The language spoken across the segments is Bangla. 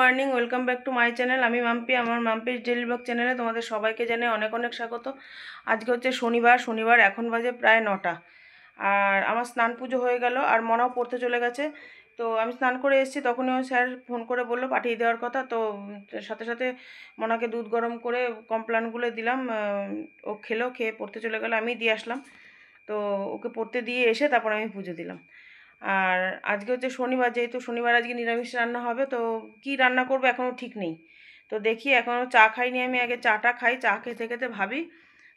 Morning, welcome back to my channel. আমি মাম্পি, আমার মাম্পির ডেইলি ব্লগ চ্যানেলে তোমাদের সবাইকে জানাই অনেক অনেক স্বাগত। আজকে হচ্ছে শনিবার, এখন বাজে প্রায় 9টা। আর আমার স্নান পুজো হয়ে গেল, আর মনাও পড়তে চলে গেছে। তো আমি স্নান করে এসেছি, তখনই ওই স্যার ফোন করে বললো পাঠিয়ে দেওয়ার কথা। তো সাথে সাথে মনাকে দুধ গরম করে কমপ্লানগুলো দিলাম, ও খেয়ে পড়তে চলে গেলো, আমি দিয়ে আসলাম। তো ওকে পড়তে দিয়ে এসে তারপর আমি পুজো দিলাম। আর আজকে হচ্ছে শনিবার, যেহেতু শনিবার আজকে নিরামিষ রান্না হবে। তো কি রান্না করবো এখনও ঠিক নেই। তো দেখি, এখনও চা খাইনি, আমি আগে চাটা খাই, চা খেতে খেতে ভাবি,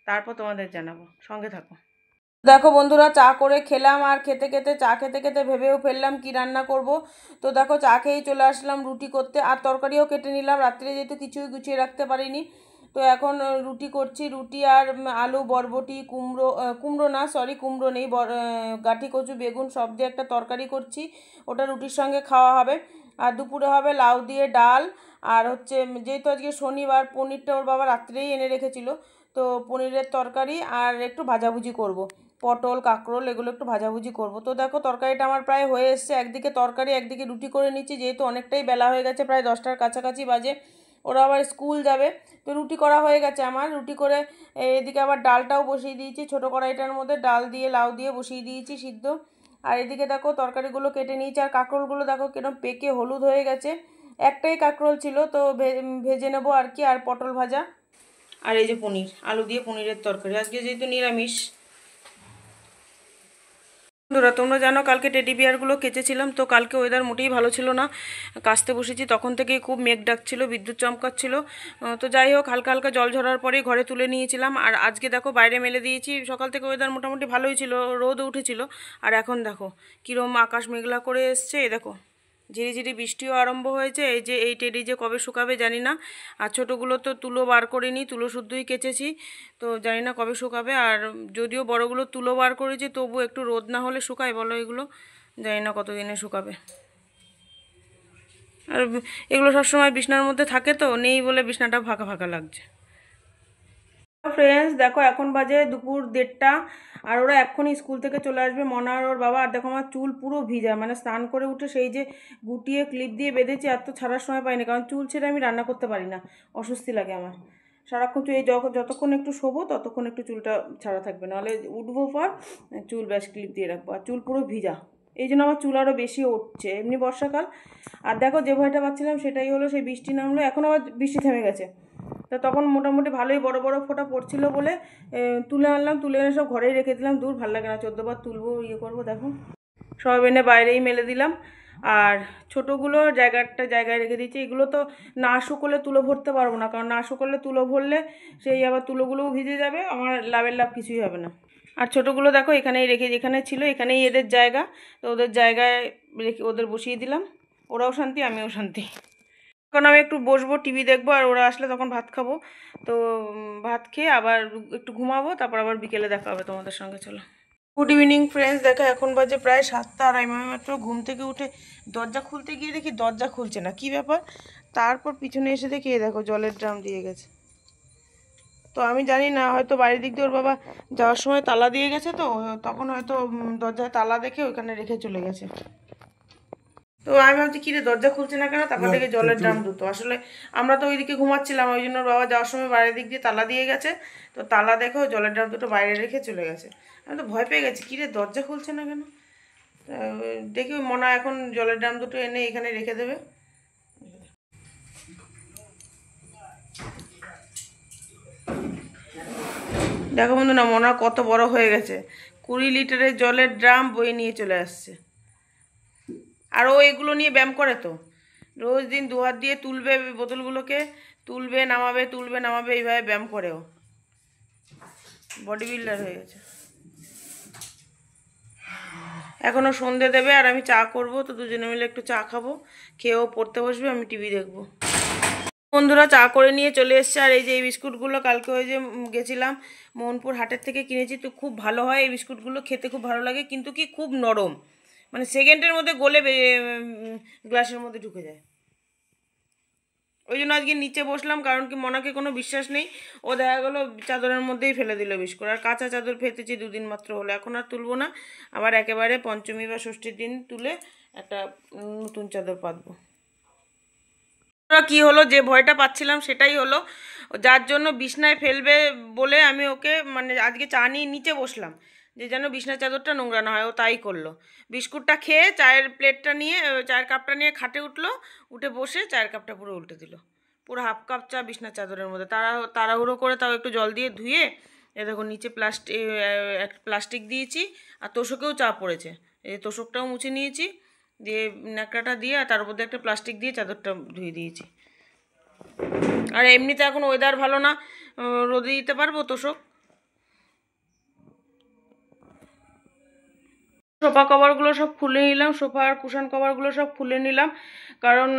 তারপর তোমাদের জানাবো, সঙ্গে থাকো। দেখো বন্ধুরা, চা করে খেলাম, আর চা খেতে খেতে ভেবেও ফেললাম কি রান্না করব। তো দেখো, চা খেয়েই চলে আসলাম রুটি করতে, আর তরকারিও কেটে নিলাম, রাত্রে যেহেতু কিছুই গুছিয়ে রাখতে পারিনি। তো এখন রুটি করছি, রুটি আর আলু, বরবটি, কুমড়ো না, সরি কুমড়ো নেই, গাঠি কচু, বেগুন সব দিয়ে একটা তরকারি করছি, ওটা রুটির সঙ্গে খাওয়া হবে। আর দুপুরে হবে লাউ দিয়ে ডাল, আর হচ্ছে যেহেতু আজকে শনিবার, পনিরটা ওর বাবা রাত্রেই এনে রেখেছিল, তো পনিরের তরকারি আর একটু ভাজাভুজি করব। পটল, কাঁকরোল এগুলো একটু ভাজাভুজি করব। তো দেখো, তরকারিটা আমার প্রায় হয়ে এসছে, একদিকে তরকারি একদিকে রুটি করে নিচ্ছি, যেহেতু অনেকটাই বেলা হয়ে গেছে, প্রায় 10টার কাছাকাছি বাজে, ওরা আবার স্কুল যাবে। তো রুটি করা হয়ে গেছে আমার, রুটি করে এদিকে আবার ডালটাও বসিয়ে দিয়েছি, ছোটো কড়াইটার মধ্যে ডাল দিয়ে লাউ দিয়ে বসিয়ে দিয়েছি সিদ্ধ। আর এদিকে দেখো তরকারিগুলো কেটে নিয়েছি, আর কাঁকরোলগুলো দেখো কিরকম পেকে হলুদ হয়ে গেছে। একটাই কাঁকরোল ছিল, তো ভেজে নেবো আর কি, আর পটল ভাজা। আর এই যে পনির, আলু দিয়ে পনিরের তরকারি, আজকে যেহেতু নিরামিষ। বন্ধুরা, তোমরা জানো কালকে টেডি বিয়ারগুলো কেচেছিলাম, তো কালকে ওয়েদার মোটেই ভালো ছিল না, কাচতে বসেছি তখন থেকেই খুব মেঘ ডাকছিল, বিদ্যুৎ চমকাচ্ছিল। তো যাই হোক, হালকা হালকা জল ঝরার পরেই ঘরে তুলে নিয়েছিলাম। আর আজকে দেখো বাইরে মেলে দিয়েছি, সকাল থেকে ওয়েদার মোটামুটি ভালোই ছিল, রোদও উঠেছিল। আর এখন দেখো কীরকম আকাশ মেঘলা করে এসছে, দেখো ঝিরিঝিরি বৃষ্টিও আরম্ভ হয়েছে। এই যে এই টেডি যে কবে শুকাবে জানি না। আর ছোটোগুলো তো তুলো বার করিনি, তুলো শুদ্ধই কেচেছি, তো জানি না কবে শুকাবে। আর যদিও বড়গুলো তুলো বার করেছি, তবু একটু রোদ না হলে শুকায় বলো, এগুলো জানি না কতদিনে শুকাবে। আর এগুলো সবসময় বিছনার মধ্যে থাকে, তো নেই বলে বিছনাটা ফাঁকা ফাঁকা লাগছে। ফ্রেন্ডস দেখো, এখন বাজে দুপুর 1:30, আর ওরা এক্ষুনি স্কুল থেকে চলে আসবে, মনা আর ওর বাবা। আর দেখো আমার চুল পুরো ভিজা, মানে স্নান করে উঠে সেই যে গুটিয়ে ক্লিপ দিয়ে বেঁধেছি, আর তো ছাড়ার সময় পাইনি, কারণ চুল ছেড়ে আমি রান্না করতে পারি না, অস্বস্তি লাগে আমার সারাক্ষণ। এই যতক্ষণ একটু শোবো ততক্ষণ একটু চুলটা ছাড়া থাকবে, নাহলে উঠবো পর চুল ব্যাস ক্লিপ দিয়ে রাখবো, আর চুল পুরো ভিজা, এই জন্য আমার চুল আরও বেশি উঠছে এমনি বর্ষাকাল। আর দেখো, যে ভয়টা পাচ্ছিলাম সেটাই হলো, সেই বৃষ্টি নামলো, এখন আবার বৃষ্টি থেমে গেছে। তো তখন মোটামুটি ভালোই বড় বড় ফোঁটা পড়ছিল বলে তুলে আনলাম, তুলে এনে সব ঘরেই রেখে দিলাম। দূর ভালো লাগে না, 14বার তুলবো, করবো, দেখো সব এনে বাইরেই মেলে দিলাম। আর ছোটোগুলো জায়গায় রেখে দিচ্ছি, এগুলো তো না শুকোলে তুলো ভরতে পারবো না, কারণ না শুকোলে তুলো ভরলে সেই আবার তুলোগুলোও ভিজে যাবে, আমার লাভ কিছুই হবে না। আর ছোটোগুলো দেখো এখানে ছিল, এখানেই এদের জায়গা, তো ওদের জায়গায় রেখে ওদের বসিয়ে দিলাম, ওরাও শান্তি আমিও শান্তি। এখন আমি একটু বসবো, টিভি দেখবো, আর ওরা আসলে তখন ভাত খাবো। তো ভাত খেয়ে আবার একটু ঘুমাবো, তারপর আবার বিকেলে দেখা হবে তোমাদের সঙ্গে, চলো। গুড ইভিনিং ফ্রেন্ডস, দেখো এখন বাজে প্রায় 7টা, আর আমি মাত্র ঘুম থেকে উঠে দরজা খুলতে গিয়ে দেখি দরজা খুলছে না, কি ব্যাপার। তারপর পিছনে এসে দেখি দেখো জলের ড্রাম দিয়ে গেছে। তো আমি জানি না, হয়তো বাইরের দিক দিয়ে ওর বাবা যাওয়ার সময় তালা দিয়ে গেছে, তো তখন হয়তো দরজায় তালা দেখে ওইখানে রেখে চলে গেছে। তো আমি ভাবছি কিরে দরজা খুলছে না কেন, তারপর থেকে জলের ড্রাম দুটো। আসলে আমরা তো ওইদিকে ঘুমাচ্ছিলাম, ওই জন্য বাবা যাওয়ার সময় বাইরের দিক দিয়ে তালা দিয়ে গেছে, তো তালা দেখো জলের ড্রাম দুটো বাইরে রেখে চলে গেছে। আমি তো ভয় পেয়ে গেছি, কিরে দরজা খুলছে না কেন। দেখি মনে হয় এখন জলের ড্রাম দুটো এনে এখানে রেখে দেবে। দেখো বন্ধু না, মনে হয় কত বড় হয়ে গেছে, 20 লিটারের জলের ড্রাম বয়ে নিয়ে চলে আসছে। আর ও এগুলো নিয়ে ব্যায়াম করে, তো রোজ দিন 2 হাত দিয়ে তুলবে বোতলগুলোকে, তুলবে নামাবে, এইভাবে ব্যায়াম করে ও, বডি বিল্ডার হয়ে গেছে। এখনও সন্ধে দেবে, আর আমি চা করব, তো দুজনে মিলে একটু চা খাবো, খেয়েও পড়তে বসবে, আমি টিভি দেখবো। বন্ধুরা, চা করে নিয়ে চলে এসছে। আর এই যে এই বিস্কুটগুলো কালকে ওই যে গেছিলাম মোহনপুর হাটের থেকে কিনেছি, তো খুব ভালো হয় এই বিস্কুটগুলো, খেতে খুব ভালো লাগে, কিন্তু কি খুব নরম, মানে সেকেন্ডের মধ্যে গলে গ্লাসের মধ্যে ঢুকে যায়। ওই জন্য আজকে নিচে বসলাম, কারণ কি মনাকে কোনো বিশ্বাস নেই, ও দেখা গেলো চাদরের মধ্যেই ফেলে দিল বিস্কুট। আর কাঁচা চাদর পেতেছি 2 দিন মাত্র হলো, এখন আর তুলবো না, আবার একেবারে পঞ্চমী বা ষষ্ঠীর দিন তুলে একটা নতুন চাদর পাতবো। কি হলো, যে ভয়টা পাচ্ছিলাম সেটাই হলো। যার জন্য বিছনায় ফেলবে বলে আমি ওকে মানে আজকে চা নিয়ে নিচে বসলাম, যে যেন বিছনার চাদরটা নোংরা না হয়। ও তাই করলো। বিস্কুটটা খেয়ে চায়ের প্লেটটা নিয়ে চায়ের কাপটা নিয়ে খাটে উঠলো, উঠে বসে চায়ের কাপটা পুরো উল্টে দিল। পুরো হাফ কাপ চা বিছনার চাদরের মধ্যে। তাড়াহুড়ো করে তাও একটু জল দিয়ে ধুয়ে এ দেখো নিচে প্লাস্টিক দিয়েছি, আর তোষকেও চা পড়েছে। এই তোষকটাও মুছে নিয়েছি, দিয়ে ন্যাকড়াটা দিয়ে আর তার উপর দিয়ে একটা প্লাস্টিক দিয়ে চাদরটা ধুয়ে দিয়েছি। আর এমনিতে এখন ওয়েদার ভালো না, রোদে দিতে পারবো তোষক। সোফা কভারগুলো সব খুলে নিলাম, সোফা আর কুশন কভারগুলো সব খুলে নিলাম, কারণ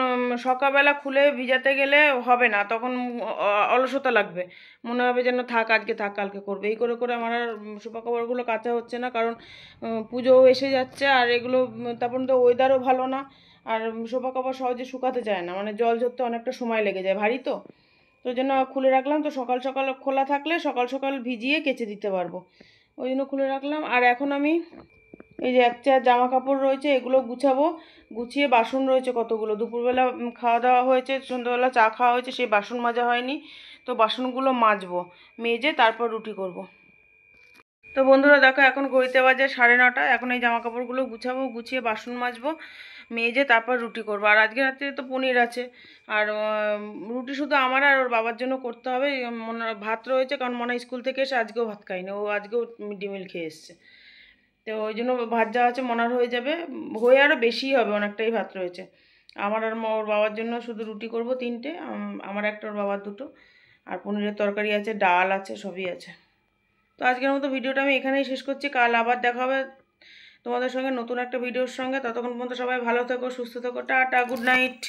সকালবেলা খুলে ভিজাতে গেলে হবে না, তখন অলসতা লাগবে, মনে হবে যেন থাক আজকে থাক কালকে করবে। এই করে করে আমার আর সোফা কভারগুলো কাচা হচ্ছে না, কারণ পুজোও এসে যাচ্ছে, আর এগুলো তারপর তো ওয়েদারও ভালো না। আর সোফা কভার সহজে শুকাতে চায় না, মানে জল ঝরতে অনেকটা সময় লেগে যায়, ভারী তো। তো ওই জন্য খুলে রাখলাম, তো সকাল সকাল খোলা থাকলে সকাল সকাল ভিজিয়ে কেচে দিতে পারবো, ওই জন্য খুলে রাখলাম। আর এখন আমি এই যে এক চার জামা কাপড় রয়েছে, এগুলো গুছাবো। গুছিয়ে বাসন রয়েছে কতগুলো, দুপুরবেলা খাওয়া দাওয়া হয়েছে, সন্ধ্যাবেলা চা খাওয়া হয়েছে, সেই বাসন মাজা হয়নি, তো বাসনগুলো মাজবো, মেজে তারপর রুটি করব। তো বন্ধুরা দেখো, এখন ঘড়িতে বাজে 9:30। এখন এই জামা কাপড়গুলো গুছাবো, গুছিয়ে বাসন মাজবো, মেজে তারপর রুটি করবো। আর আজকে রাত্রে তো পনির আছে, আর রুটি শুধু আমার আর ওর বাবার জন্য করতে হবে। ভাত রয়েছে, কারণ মনে স্কুল থেকে এসে আজকেও ভাত খায়নি, ও আজকেও মিড ডে মিল খেয়ে এসছে। তো ওই জন্য ভাত যা আছে মনার হয়ে যাবে, হয়ে আরও বেশিই হবে, অনেকটাই ভাত রয়েছে। আমার আর ওর বাবার জন্য শুধু রুটি করব 3টে, আমার একটা ওর বাবার 2টো, আর পনিরের তরকারি আছে, ডাল আছে, সবই আছে। তো আজকের মতো ভিডিওটা আমি এখানেই শেষ করছি। কাল আবার দেখা হবে তোমাদের সঙ্গে নতুন একটা ভিডিওর সঙ্গে। ততক্ষণ পর্যন্ত সবাই ভালো থেকো, সুস্থ থেকো, টাটা, গুড নাইট।